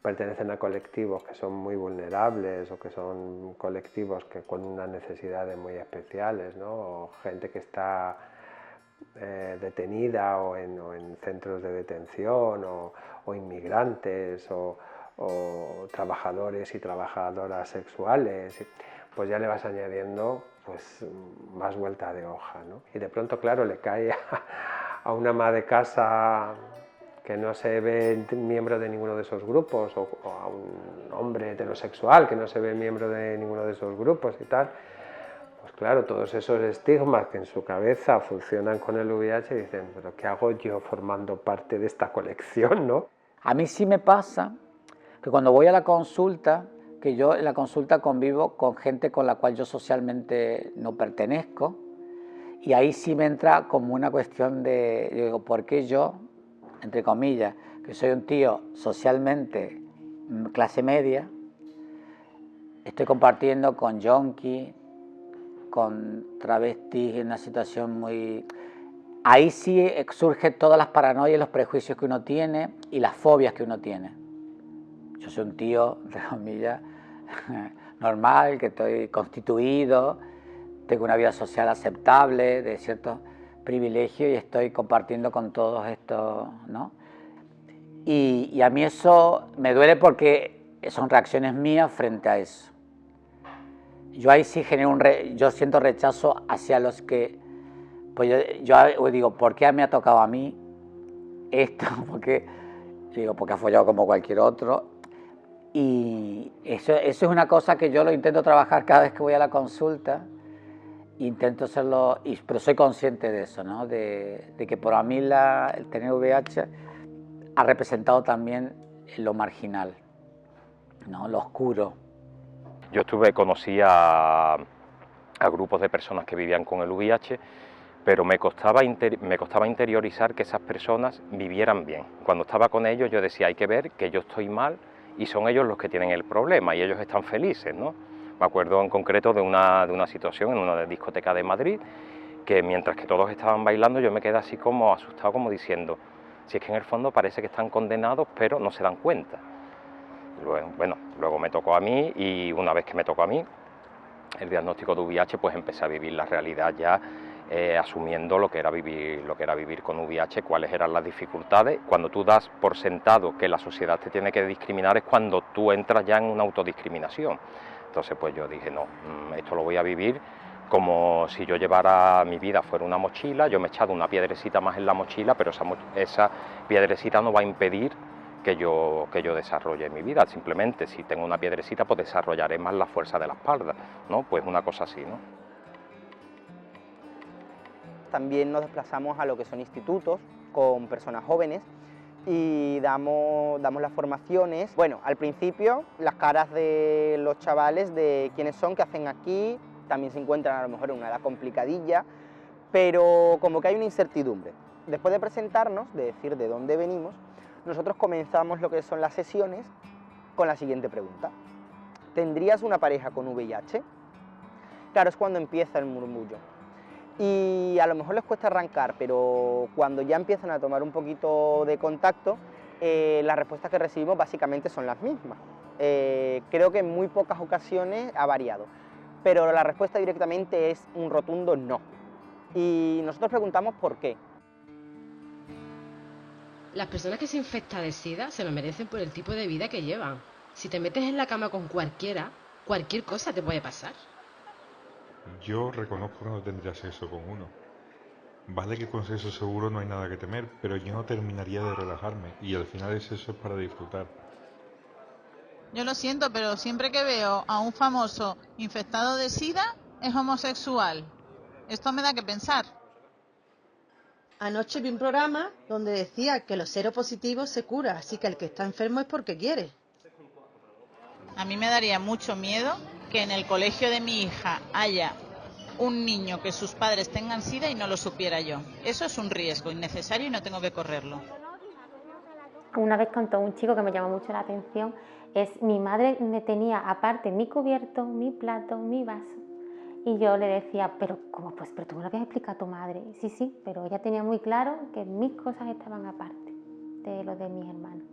pertenecen a colectivos que son muy vulnerables o que son colectivos que con unas necesidades muy especiales, ¿no? O gente que está detenida o en centros de detención o inmigrantes o trabajadores y trabajadoras sexuales, pues ya le vas añadiendo pues más vuelta de hoja, ¿no? Y de pronto, claro, le cae a una ama de casa que no se ve miembro de ninguno de esos grupos o a un hombre heterosexual que no se ve miembro de ninguno de esos grupos y tal, pues claro, todos esos estigmas que en su cabeza funcionan con el VIH dicen, pero ¿qué hago yo formando parte de esta colección, no? A mí sí me pasa que cuando voy a la consulta, que yo en la consulta convivo con gente con la cual yo socialmente no pertenezco, y ahí sí me entra como una cuestión de, yo digo, ¿por qué yo, entre comillas, que soy un tío socialmente clase media, estoy compartiendo con yonkis, con travestis en una situación muy... Ahí sí surgen todas las paranoias y los prejuicios que uno tiene y las fobias que uno tiene. Yo soy un tío, entre comillas, normal, que estoy constituido, tengo una vida social aceptable, de ciertos privilegios y estoy compartiendo con todos estos, ¿no? Y a mí eso me duele porque son reacciones mías frente a eso. Yo ahí sí genero yo siento rechazo hacia los que, pues yo digo, ¿por qué me ha tocado a mí esto? Porque ha follado como cualquier otro. Y eso es una cosa que yo lo intento trabajar cada vez que voy a la consulta, Intento hacerlo, pero soy consciente de eso, ¿no? De que para mí el tener VIH ha representado también lo marginal, ¿no? Lo oscuro. Yo conocí a grupos de personas que vivían con el VIH, pero me costaba interiorizar que esas personas vivieran bien. Cuando estaba con ellos yo decía, hay que ver que yo estoy mal y son ellos los que tienen el problema y ellos están felices, ¿no? Me acuerdo en concreto de una situación en una discoteca de Madrid, que mientras que todos estaban bailando yo me quedé así como asustado, como diciendo, si es que en el fondo parece que están condenados pero no se dan cuenta. Luego me tocó a mí y una vez que me tocó a mí el diagnóstico de VIH, pues empecé a vivir la realidad ya, asumiendo lo que era vivir con VIH, cuáles eran las dificultades. Cuando tú das por sentado que la sociedad te tiene que discriminar es cuando tú entras ya en una autodiscriminación. Entonces pues yo dije, no, esto lo voy a vivir como si yo llevara mi vida fuera una mochila, yo me he echado una piedrecita más en la mochila, pero esa piedrecita no va a impedir que yo desarrolle mi vida, simplemente si tengo una piedrecita pues desarrollaré más la fuerza de la espalda, ¿no? Pues una cosa así, ¿no? También nos desplazamos a lo que son institutos con personas jóvenes y damos las formaciones. Bueno, al principio las caras de los chavales, de quiénes son, qué hacen aquí, también se encuentran a lo mejor en una edad complicadilla, pero como que hay una incertidumbre. Después de presentarnos, de decir de dónde venimos, nosotros comenzamos lo que son las sesiones con la siguiente pregunta. ¿Tendrías una pareja con VIH? Claro, es cuando empieza el murmullo. Y a lo mejor les cuesta arrancar, pero cuando ya empiezan a tomar un poquito de contacto, las respuestas que recibimos básicamente son las mismas. Creo que en muy pocas ocasiones ha variado, pero la respuesta directamente es un rotundo no. Y nosotros preguntamos por qué. Las personas que se infectan de SIDA se lo merecen por el tipo de vida que llevan. Si te metes en la cama con cualquiera, cualquier cosa te puede pasar. Yo reconozco que no tendría sexo con uno. Vale que con sexo seguro no hay nada que temer, pero yo no terminaría de relajarme y al final el sexo es para disfrutar. Yo lo siento, pero siempre que veo a un famoso infectado de SIDA es homosexual. Esto me da que pensar. Anoche vi un programa donde decía que los seropositivos se curan, así que el que está enfermo es porque quiere. A mí me daría mucho miedo que en el colegio de mi hija haya un niño que sus padres tengan SIDA y no lo supiera yo. Eso es un riesgo innecesario y no tengo que correrlo. Una vez contó un chico que me llamó mucho la atención, mi madre me tenía aparte mi cubierto, mi plato, mi vaso. Y yo le decía, pero ¿cómo? Pues, pero tú me lo habías explicado a tu madre. Sí, pero ella tenía muy claro que mis cosas estaban aparte de los de mis hermanos.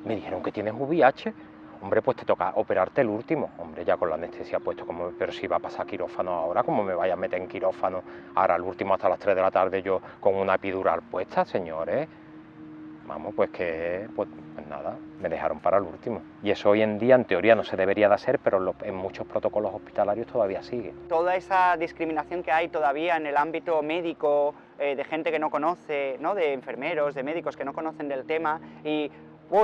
Me dijeron que tienes VIH. Hombre, pues te toca operarte el último. Hombre, ya con la anestesia puesto, pero si va a pasar quirófano ahora, ¿cómo me vaya a meter en quirófano ahora el último hasta las 3 de la tarde yo con una epidural puesta, señores? Vamos, pues nada, me dejaron para el último. Y eso hoy en día, en teoría, no se debería de hacer, pero en muchos protocolos hospitalarios todavía sigue. Toda esa discriminación que hay todavía en el ámbito médico, de gente que no conoce, ¿no? De enfermeros, de médicos que no conocen del tema y...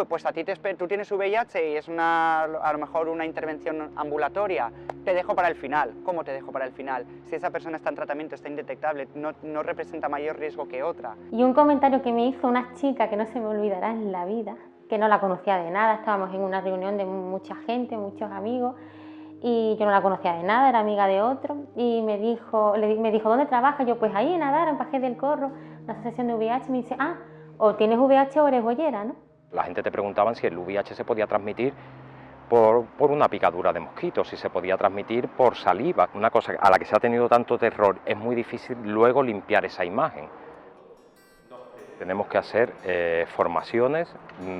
pues a ti tú tienes VIH y es a lo mejor una intervención ambulatoria, te dejo para el final. ¿Cómo te dejo para el final? Si esa persona está en tratamiento, está indetectable, no representa mayor riesgo que otra. Y un comentario que me hizo una chica que no se me olvidará en la vida, que no la conocía de nada, estábamos en una reunión de mucha gente, muchos amigos, y yo no la conocía de nada, era amiga de otro, y me dijo, ¿dónde trabajas? Yo, pues ahí en Adara, en Pajés del Corro, una asociación de VIH, y me dice, o tienes VIH o eres bollera, ¿no? La gente te preguntaban si el VIH se podía transmitir por una picadura de mosquitos, si se podía transmitir por saliva, una cosa a la que se ha tenido tanto terror. Es muy difícil luego limpiar esa imagen. Tenemos que hacer formaciones,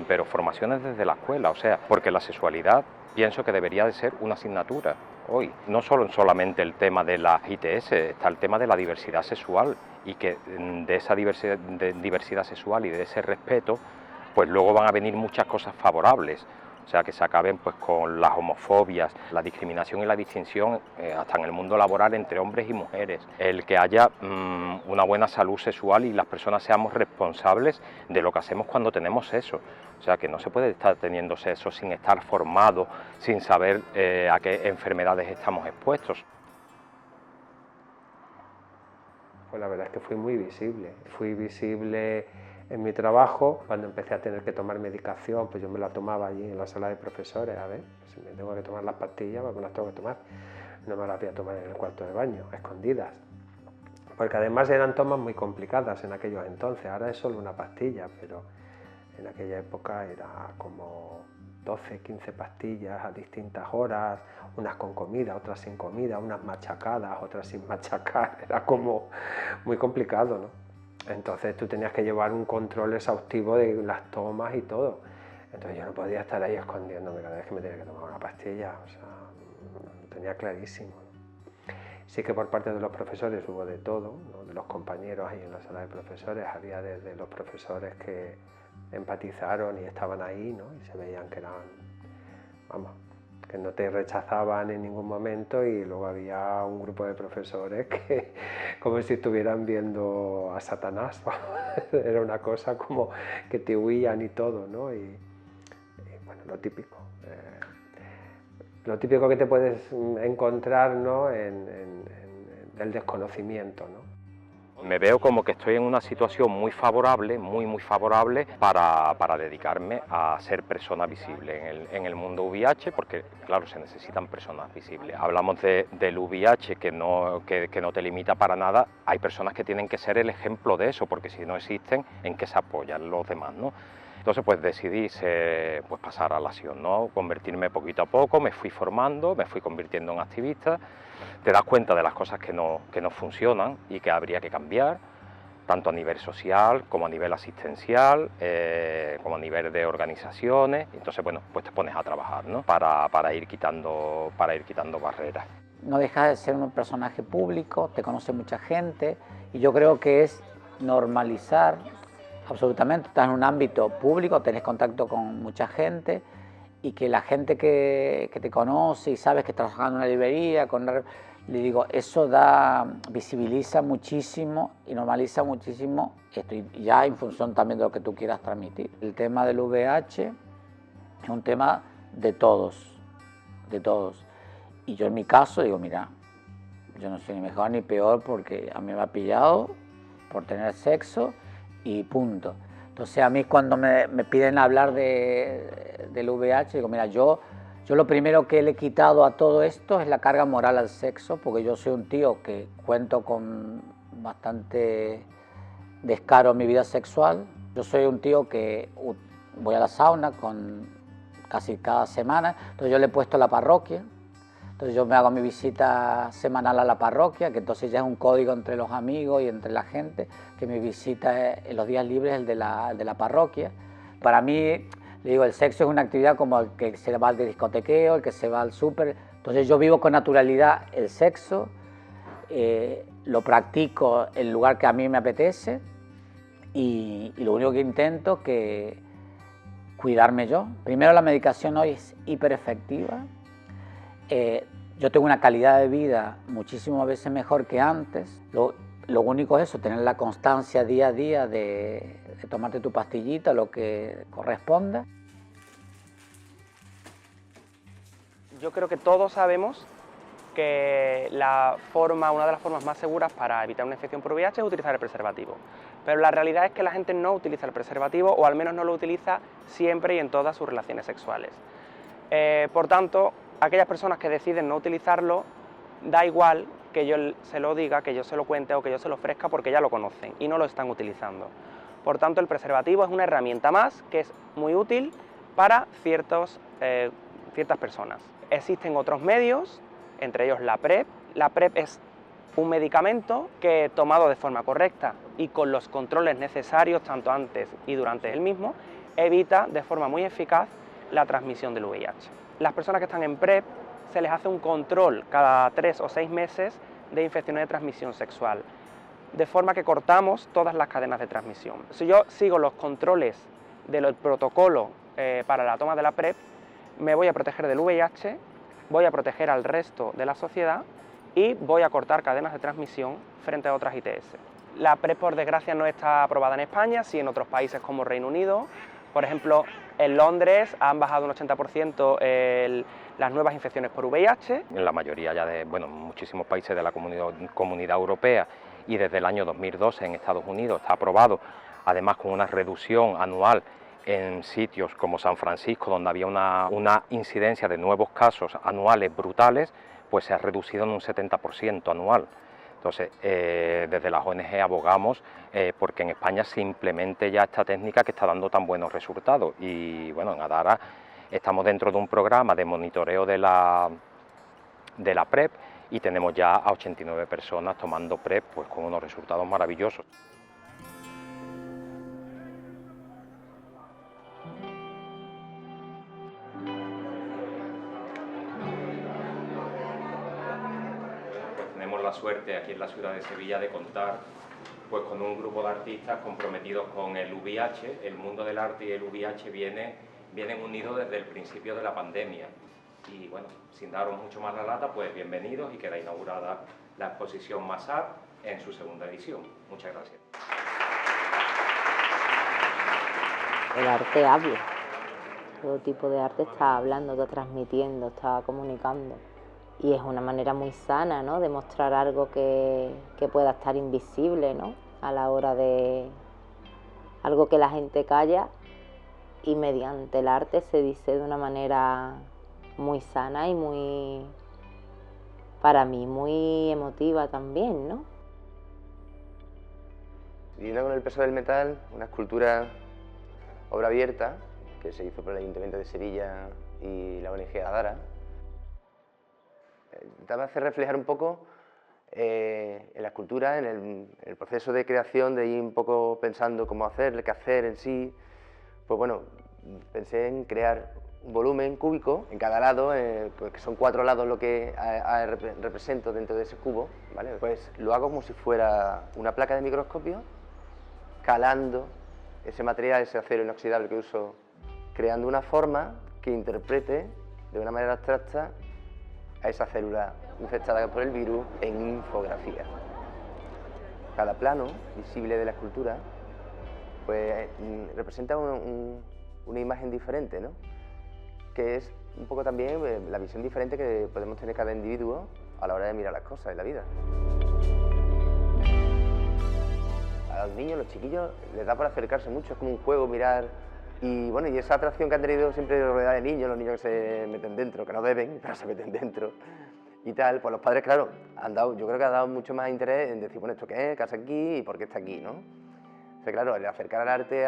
pero formaciones desde la escuela, o sea, porque la sexualidad pienso que debería de ser una asignatura hoy. No solamente el tema de las ITS, está el tema de la diversidad sexual y que de esa diversidad sexual y de ese respeto pues luego van a venir muchas cosas favorables, o sea, que se acaben pues con las homofobias, la discriminación y la distinción hasta en el mundo laboral entre hombres y mujeres, el que haya una buena salud sexual y las personas seamos responsables de lo que hacemos cuando tenemos sexo, o sea, que no se puede estar teniendo sexo sin estar formado, sin saber a qué enfermedades estamos expuestos. la verdad es que fui muy visible. Fui visible en mi trabajo, cuando empecé a tener que tomar medicación, pues yo me la tomaba allí en la sala de profesores, a ver, si me tengo que tomar las pastillas, pues me las tengo que tomar. No me las voy a tomar en el cuarto de baño, a escondidas. Porque además eran tomas muy complicadas en aquellos entonces, ahora es solo una pastilla, pero en aquella época era como 12, 15 pastillas a distintas horas, unas con comida, otras sin comida, unas machacadas, otras sin machacar, era como muy complicado, ¿no? Entonces tú tenías que llevar un control exhaustivo de las tomas y todo. Entonces yo no podía estar ahí escondiéndome cada vez que me tenía que tomar una pastilla, o sea, lo tenía clarísimo. Sí que por parte de los profesores hubo de todo, ¿no? De los compañeros ahí en la sala de profesores, había desde los profesores que empatizaron y estaban ahí, ¿no? Y se veían que eran, vamos, que no te rechazaban en ningún momento, y luego había un grupo de profesores que como si estuvieran viendo a Satanás, era una cosa como que te huían y todo, ¿no? Y bueno, lo típico que te puedes encontrar, ¿no? en el desconocimiento, ¿no? Me veo como que estoy en una situación muy favorable, muy favorable para dedicarme a ser persona visible en el mundo VIH, porque claro, se necesitan personas visibles. Hablamos del VIH que no te limita para nada, hay personas que tienen que ser el ejemplo de eso, porque si no existen, ¿en qué se apoyan los demás, ¿no? Entonces pues decidí pues pasar a la acción, ¿no? Convertirme poquito a poco, me fui formando, me fui convirtiendo en activista. Te das cuenta de las cosas que no funcionan y que habría que cambiar, tanto a nivel social como a nivel asistencial, como a nivel de organizaciones. Entonces, bueno, pues te pones a trabajar, ¿no? para ir quitando barreras. No dejas de ser un personaje público, te conoce mucha gente, y yo creo que es normalizar absolutamente. Estás en un ámbito público, tenés contacto con mucha gente, y que la gente que te conoce y sabes que estás trabajando en una librería, le digo, eso visibiliza muchísimo y normaliza muchísimo esto, y ya en función también de lo que tú quieras transmitir. El tema del VIH es un tema de todos, y yo en mi caso digo, mira, yo no soy ni mejor ni peor porque a mí me ha pillado por tener sexo y punto. Entonces a mí cuando me piden hablar del VIH, digo, mira, yo lo primero que le he quitado a todo esto es la carga moral al sexo, porque yo soy un tío que cuento con bastante descaro en mi vida sexual. Yo soy un tío que voy a la sauna casi cada semana, entonces yo le he puesto la parroquia. Entonces yo me hago mi visita semanal a la parroquia, que entonces ya es un código entre los amigos y entre la gente, que mi visita en los días libres es el de la parroquia. Para mí, le digo, el sexo es una actividad como el que se va al discotequeo, el que se va al súper. Entonces yo vivo con naturalidad el sexo, lo practico en el lugar que a mí me apetece, y lo único que intento es que cuidarme yo. Primero, la medicación hoy es hiper efectiva. Yo tengo una calidad de vida muchísimas veces mejor que antes. Lo único es eso, tener la constancia día a día de tomarte tu pastillita, lo que corresponda. Yo creo que todos sabemos que una de las formas más seguras para evitar una infección por VIH es utilizar el preservativo. Pero la realidad es que la gente no utiliza el preservativo, o al menos no lo utiliza siempre y en todas sus relaciones sexuales. Por tanto, aquellas personas que deciden no utilizarlo, da igual que yo se lo diga, que yo se lo cuente o que yo se lo ofrezca, porque ya lo conocen y no lo están utilizando. Por tanto, el preservativo es una herramienta más que es muy útil para ciertas personas. Existen otros medios, entre ellos la PrEP. La PrEP es un medicamento que, tomado de forma correcta y con los controles necesarios tanto antes y durante el mismo, evita de forma muy eficaz la transmisión del VIH. Las personas que están en PrEP se les hace un control cada 3 o 6 meses de infecciones de transmisión sexual, de forma que cortamos todas las cadenas de transmisión. Si yo sigo los controles del protocolo para la toma de la PrEP, me voy a proteger del VIH, voy a proteger al resto de la sociedad y voy a cortar cadenas de transmisión frente a otras ITS. La PrEP, por desgracia, no está aprobada en España, sí en otros países como Reino Unido. Por ejemplo, en Londres han bajado un 80% las nuevas infecciones por VIH. En la mayoría ya muchísimos países de la comunidad europea y desde el año 2012 en Estados Unidos está aprobado, además con una reducción anual en sitios como San Francisco, donde había una incidencia de nuevos casos anuales brutales, pues se ha reducido en un 70% anual. Entonces, desde las ONG abogamos porque en España se implemente ya esta técnica que está dando tan buenos resultados. Y bueno, en Adara estamos dentro de un programa de monitoreo de la PrEP y tenemos ya a 89 personas tomando PrEP, pues con unos resultados maravillosos. Tenemos la suerte aquí en la ciudad de Sevilla de contar pues con un grupo de artistas comprometidos con el VIH. El mundo del arte y el VIH vienen unidos desde el principio de la pandemia. Y bueno, sin daros mucho más la lata, pues bienvenidos y queda inaugurada la exposición Masar en su segunda edición. Muchas gracias. El arte habla. Todo tipo de arte está hablando, está transmitiendo, está comunicando. Y es una manera muy sana, ¿no?, de mostrar algo que pueda estar invisible, ¿no?, a la hora de algo que la gente calla, y mediante el arte se dice de una manera muy sana y muy, para mí, muy emotiva también, ¿no? Viviendo con el peso del metal, una escultura obra abierta que se hizo por el Ayuntamiento de Sevilla y la ONG Adara. Intentaba hacer reflejar un poco en la escultura, en el proceso de creación, de ir un poco pensando cómo hacer, qué hacer en sí. Pues bueno, pensé en crear un volumen cúbico en cada lado, pues que son 4 lados lo que represento dentro de ese cubo, ¿vale? Pues lo hago como si fuera una placa de microscopio, calando ese material, ese acero inoxidable que uso, creando una forma que interprete de una manera abstracta a esa célula infectada por el virus en infografía. Cada plano visible de la escultura pues, representa una imagen diferente, ¿no?, que es un poco también la visión diferente que podemos tener cada individuo a la hora de mirar las cosas en la vida. A los niños, los chiquillos, les da por acercarse mucho, es como un juego mirar. Y bueno, y esa atracción que han tenido siempre rodeada de niños, los niños que se meten dentro, que no deben, pero se meten dentro y tal, pues los padres, claro, yo creo que han dado mucho más interés en decir, bueno, ¿esto qué es? ¿Qué hace aquí? ¿Y por qué está aquí?, ¿no? O sea, claro, el acercar al arte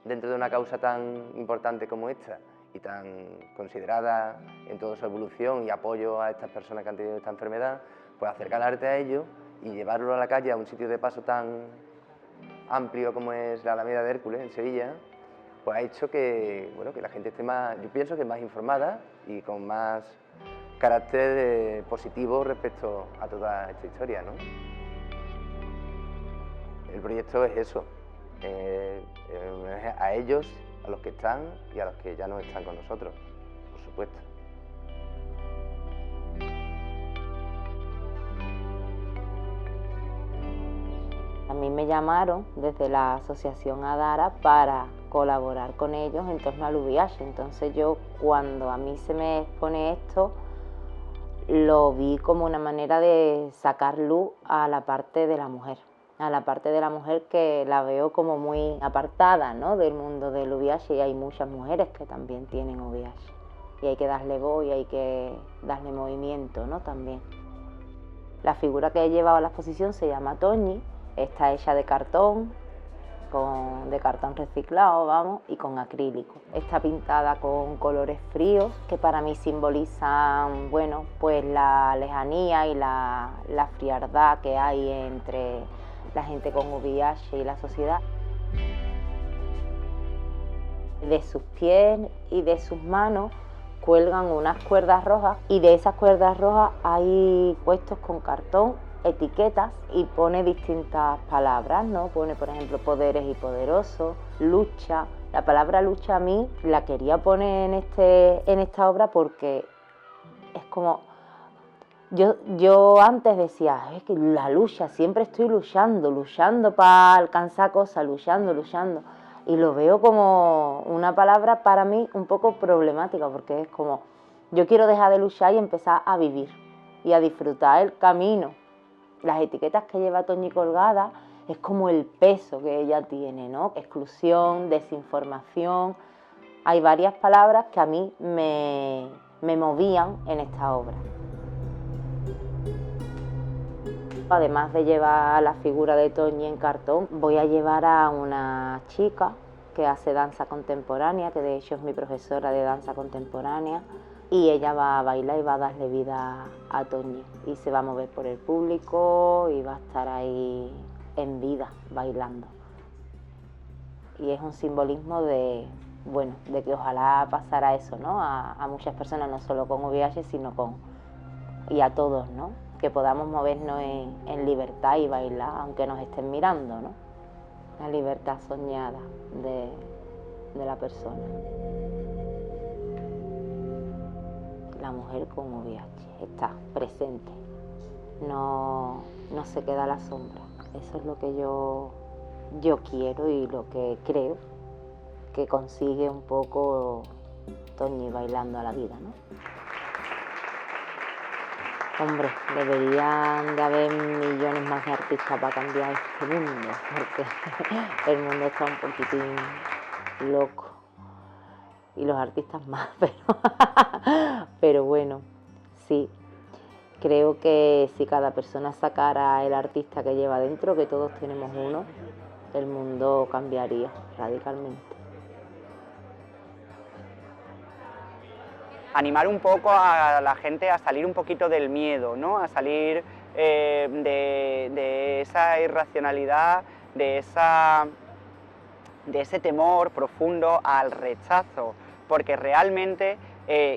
dentro de una causa tan importante como esta y tan considerada en toda su evolución y apoyo a estas personas que han tenido esta enfermedad, pues acercar el arte a ellos y llevarlo a la calle, a un sitio de paso tan amplio como es la Alameda de Hércules en Sevilla, pues ha hecho que, bueno, que la gente esté más, yo pienso que más informada y con más carácter positivo respecto a toda esta historia, ¿no? El proyecto es eso, a ellos, a los que están y a los que ya no están con nosotros, por supuesto. A mí me llamaron desde la asociación Adara para colaborar con ellos en torno al VIH. Entonces yo, cuando a mí se me expone esto, lo vi como una manera de sacar luz a la parte de la mujer. A la parte de la mujer que la veo como muy apartada, ¿no?, del mundo del VIH, y hay muchas mujeres que también tienen VIH. Y hay que darle voz y hay que darle movimiento, ¿no?, también. La figura que he llevado a la exposición se llama Toñi. Está hecha de cartón, de cartón reciclado, vamos, y con acrílico. Está pintada con colores fríos que para mí simbolizan, bueno, pues la lejanía y la frialdad que hay entre la gente con VIH y la sociedad. De sus pies y de sus manos cuelgan unas cuerdas rojas, y de esas cuerdas rojas hay puestos con cartón etiquetas y pone distintas palabras, ¿no? Pone, por ejemplo, poderes y poderosos, lucha. La palabra lucha a mí la quería poner en esta obra porque es como... Yo antes decía, es que la lucha, siempre estoy luchando para alcanzar cosas, luchando. Y lo veo como una palabra para mí un poco problemática, porque es como, yo quiero dejar de luchar y empezar a vivir y a disfrutar el camino Las etiquetas que lleva Toñi colgadas es como el peso que ella tiene, ¿no? Exclusión, desinformación. Hay varias palabras que a mí me movían en esta obra. Además de llevar la figura de Toñi en cartón, voy a llevar a una chica que hace danza contemporánea, que de hecho es mi profesora de danza contemporánea, y ella va a bailar y va a darle vida a Toñi. Y se va a mover por el público y va a estar ahí en vida, bailando. Y es un simbolismo de, bueno, de que ojalá pasara eso, ¿no? A muchas personas, no solo con VIH, sino y a todos, ¿no? Que podamos movernos en libertad y bailar, aunque nos estén mirando, ¿no? La libertad soñada de la persona. La mujer con VIH está presente, no se queda a la sombra. Eso es lo que yo quiero y lo que creo que consigue un poco Toñi bailando a la vida, ¿no? Hombre, deberían de haber millones más de artistas para cambiar este mundo, porque el mundo está un poquitín loco. Y los artistas más, pero bueno, sí. Creo que si cada persona sacara el artista que lleva dentro, que todos tenemos uno, el mundo cambiaría radicalmente. Animar un poco a la gente a salir un poquito del miedo, ¿no? A salir de esa irracionalidad, de ese temor profundo al rechazo, porque realmente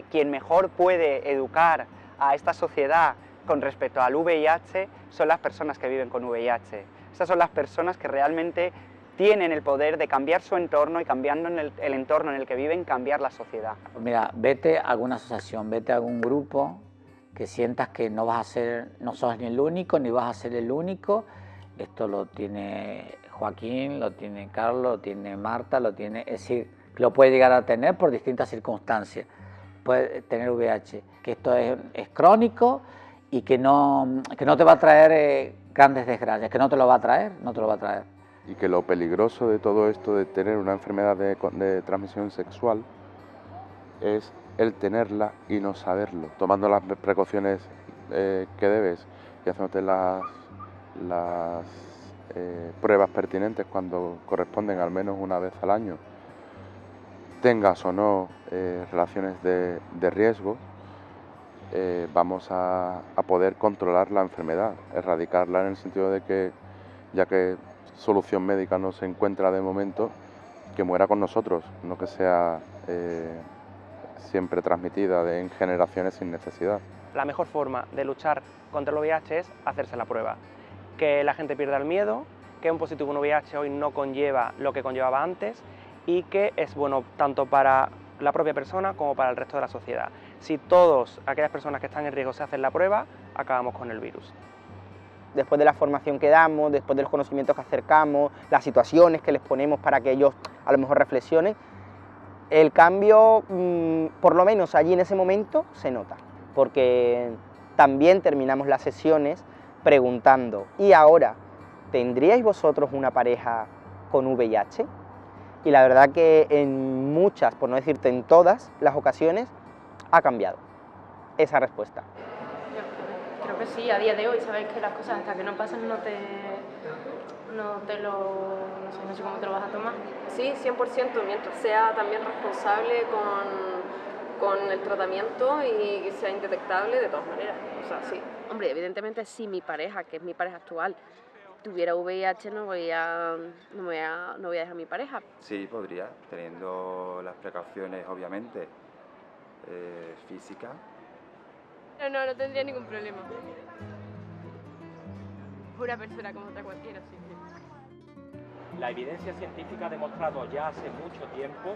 quien mejor puede educar a esta sociedad con respecto al VIH son las personas que viven con VIH. Esas son las personas que realmente tienen el poder de cambiar su entorno y cambiando el entorno en el que viven, cambiar la sociedad. Mira, vete a alguna asociación, vete a algún grupo que sientas que no sos ni el único, ni vas a ser el único. Esto lo tiene Joaquín, lo tiene Carlos, lo tiene Marta, es decir, lo puede llegar a tener por distintas circunstancias. Puede tener VIH, que esto es crónico y que no te va a traer grandes desgracias, que no te lo va a traer. Y que lo peligroso de todo esto de tener una enfermedad de transmisión sexual es el tenerla y no saberlo, tomando las precauciones que debes y haciéndote las pruebas pertinentes cuando corresponden al menos una vez al año, tengas o no relaciones de riesgo, vamos a poder controlar la enfermedad, erradicarla en el sentido de que, ya que solución médica no se encuentra de momento, que muera con nosotros, no que sea siempre transmitida en generaciones sin necesidad. La mejor forma de luchar contra el VIH es hacerse la prueba, que la gente pierda el miedo, que un positivo en VIH hoy no conlleva lo que conllevaba antes y que es bueno tanto para la propia persona como para el resto de la sociedad. Si todas aquellas personas que están en riesgo se hacen la prueba, acabamos con el virus. Después de la formación que damos, después de los conocimientos que acercamos, las situaciones que les ponemos para que ellos a lo mejor reflexionen, el cambio, por lo menos allí en ese momento, se nota. Porque también terminamos las sesiones preguntando, ¿y ahora tendríais vosotros una pareja con VIH? Y la verdad que en muchas, por no decirte en todas las ocasiones, ha cambiado esa respuesta. Creo que sí, a día de hoy, sabes que las cosas hasta que no pasan no sé cómo te lo vas a tomar. Sí, 100%, mientras sea también responsable con el tratamiento y que sea indetectable de todas maneras, o sea, sí. Hombre, evidentemente si mi pareja, que es mi pareja actual, tuviera VIH no voy a dejar a mi pareja. Sí, podría, teniendo las precauciones obviamente físicas. No tendría ningún problema. Una persona como otra cualquiera, sí. La evidencia científica ha demostrado ya hace mucho tiempo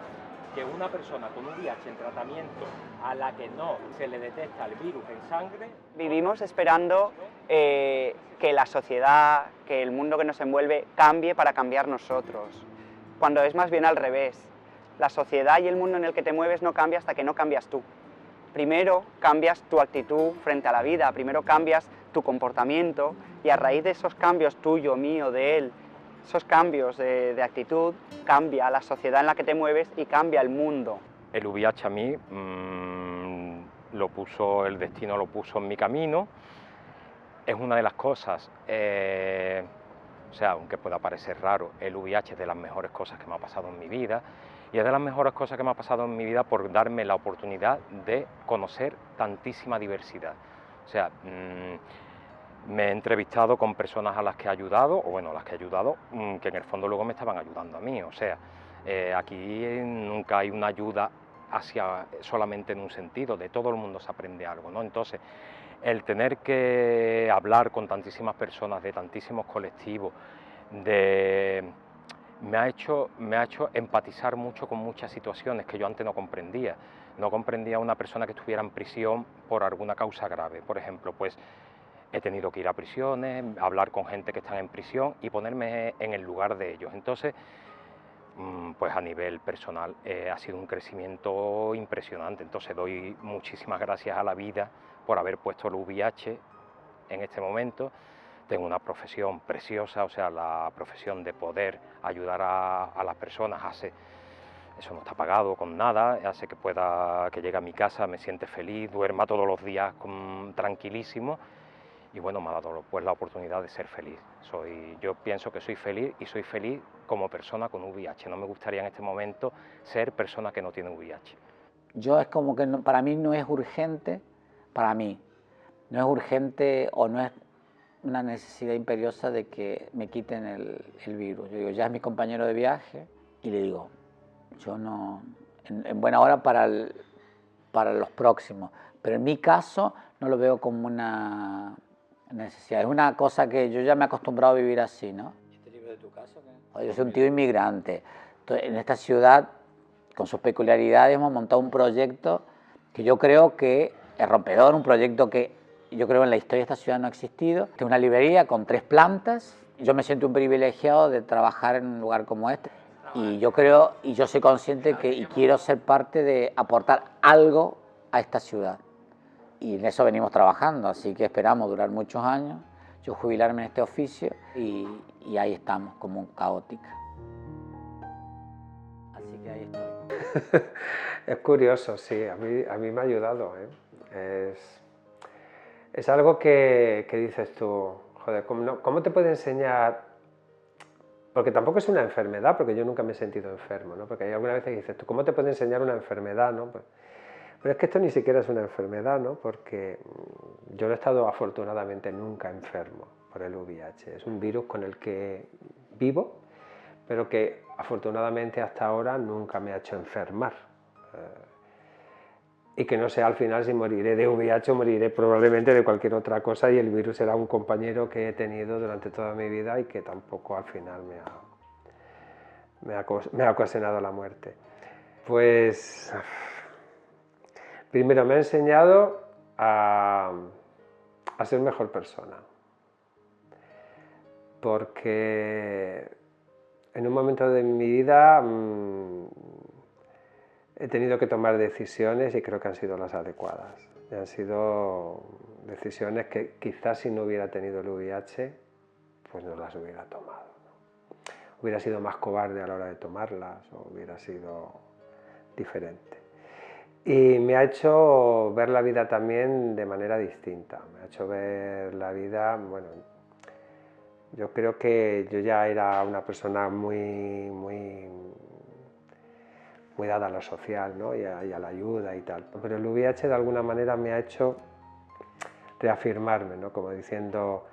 que una persona con VIH en tratamiento a la que no se le detecta el virus en sangre... Vivimos esperando que la sociedad, que el mundo que nos envuelve cambie para cambiar nosotros, cuando es más bien al revés. La sociedad y el mundo en el que te mueves no cambia hasta que no cambias tú. Primero cambias tu actitud frente a la vida, primero cambias tu comportamiento y a raíz de esos cambios tuyo, mío, de él, esos cambios de actitud, cambia la sociedad en la que te mueves y cambia el mundo. El VIH a mí el destino lo puso en mi camino. Es una de las cosas, o sea, aunque pueda parecer raro, el VIH es de las mejores cosas que me ha pasado en mi vida, y es de las mejores cosas que me ha pasado en mi vida por darme la oportunidad de conocer tantísima diversidad. O sea, me he entrevistado con personas a las que he ayudado, que en el fondo luego me estaban ayudando a mí. O sea, aquí nunca hay una ayuda solamente en un sentido, de todo el mundo se aprende algo, ¿no? Entonces, el tener que hablar con tantísimas personas, de tantísimos colectivos, me ha hecho empatizar mucho con muchas situaciones que yo antes no comprendía. No comprendía a una persona que estuviera en prisión por alguna causa grave. Por ejemplo, pues he tenido que ir a prisiones, hablar con gente que está en prisión y ponerme en el lugar de ellos. Entonces, pues a nivel personal ha sido un crecimiento impresionante. Entonces doy muchísimas gracias a la vida por haber puesto el VIH en este momento. Tengo una profesión preciosa, o sea, la profesión de poder ayudar a las personas eso no está pagado con nada, hace que llegue a mi casa, me siente feliz, duerma todos los días tranquilísimo, y bueno, me ha dado pues la oportunidad de ser feliz. Yo pienso que soy feliz y soy feliz como persona con VIH. No me gustaría en este momento ser persona que no tiene VIH. Yo es como que para mí no es urgente, no es urgente o no es una necesidad imperiosa de que me quiten el virus. Yo digo, ya es mi compañero de viaje y le digo, yo no, en buena hora para los próximos, pero en mi caso no lo veo como una necesidad, es una cosa que yo ya me he acostumbrado a vivir así, ¿no? ¿Este libro de tu caso qué? Yo soy un tío inmigrante, entonces, en esta ciudad, con sus peculiaridades, hemos montado un proyecto que yo creo que es rompedor, un proyecto que yo creo en la historia de esta ciudad no ha existido. Es una librería con 3 plantas, yo me siento un privilegiado de trabajar en un lugar como este, y yo creo, y yo soy consciente y quiero ser parte de aportar algo a esta ciudad. Y en eso venimos trabajando, así que esperamos durar muchos años, yo jubilarme en este oficio y ahí estamos, como caótica. Así que ahí estoy. Es curioso, sí, a mí me ha ayudado, ¿eh? Es algo que dices tú, joder, ¿cómo te puede enseñar? Porque tampoco es una enfermedad, porque yo nunca me he sentido enfermo, ¿no? Porque hay alguna vez que dices tú, ¿cómo te puede enseñar una enfermedad, no? Pero es que esto ni siquiera es una enfermedad, ¿no? Porque yo no he estado afortunadamente nunca enfermo por el VIH. Es un virus con el que vivo, pero que afortunadamente hasta ahora nunca me ha hecho enfermar. Y que no sé al final si moriré de VIH o moriré probablemente de cualquier otra cosa, y el virus será un compañero que he tenido durante toda mi vida y que tampoco al final me ha ocasionado la muerte. Pues primero me ha enseñado a ser mejor persona, porque en un momento de mi vida he tenido que tomar decisiones y creo que han sido las adecuadas. Y han sido decisiones que quizás si no hubiera tenido el VIH, pues no las hubiera tomado, ¿no? Hubiera sido más cobarde a la hora de tomarlas o hubiera sido diferente. Y me ha hecho ver la vida también de manera distinta. Me ha hecho ver la vida, bueno, yo creo que yo ya era una persona muy dada a lo social, ¿no? y a la ayuda y tal. Pero el VIH de alguna manera me ha hecho reafirmarme, ¿no? Como diciendo,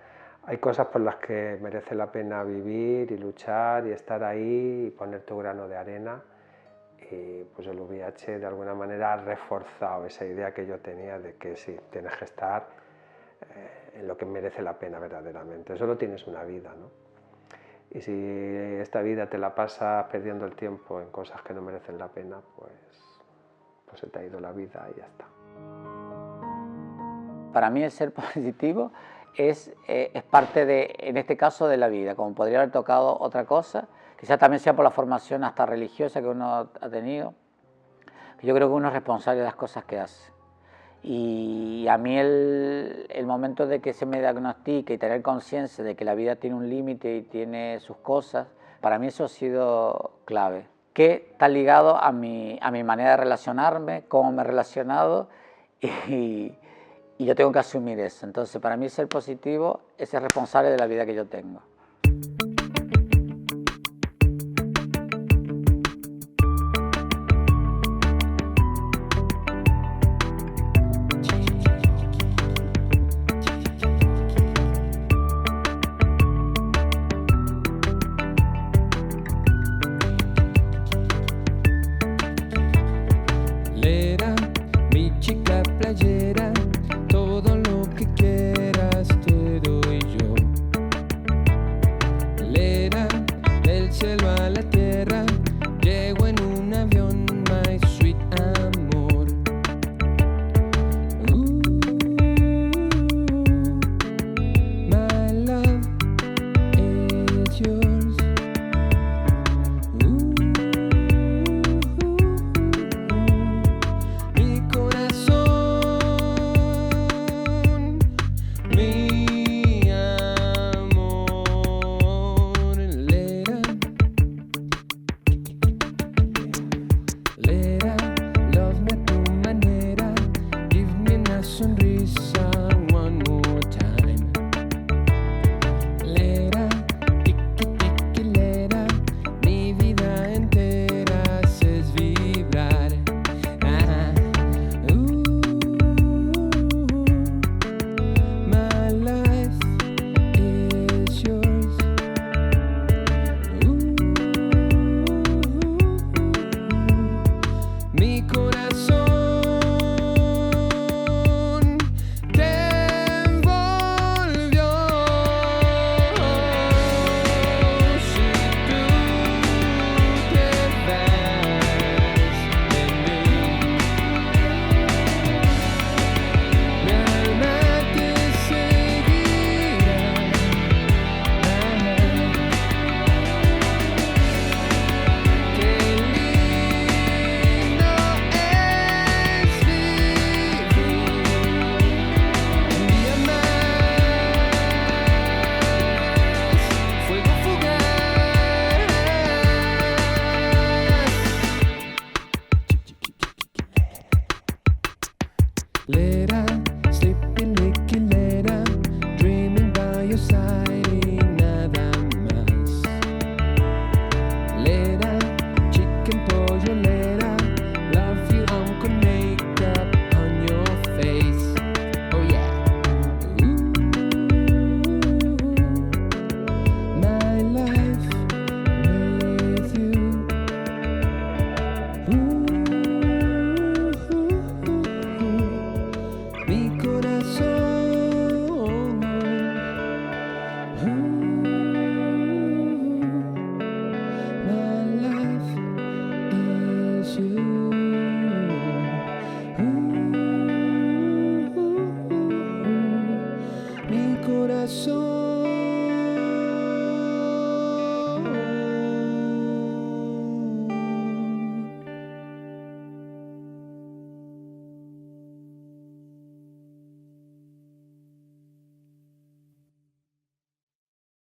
hay cosas por las que merece la pena vivir y luchar y estar ahí y poner tu grano de arena. Y pues el VIH de alguna manera ha reforzado esa idea que yo tenía de que sí, tienes que estar en lo que merece la pena verdaderamente. Solo tienes una vida, ¿no? Y si esta vida te la pasas perdiendo el tiempo en cosas que no merecen la pena, pues se te ha ido la vida y ya está. Para mí el ser positivo es parte en este caso, de la vida. Como podría haber tocado otra cosa, quizás también sea por la formación hasta religiosa que uno ha tenido, que yo creo que uno es responsable de las cosas que hace. Y a mí el momento de que se me diagnostique y tener conciencia de que la vida tiene un límite y tiene sus cosas, para mí eso ha sido clave. Que está ligado a mi manera de relacionarme, cómo me he relacionado y yo tengo que asumir eso. Entonces, para mí ser positivo es ser responsable de la vida que yo tengo.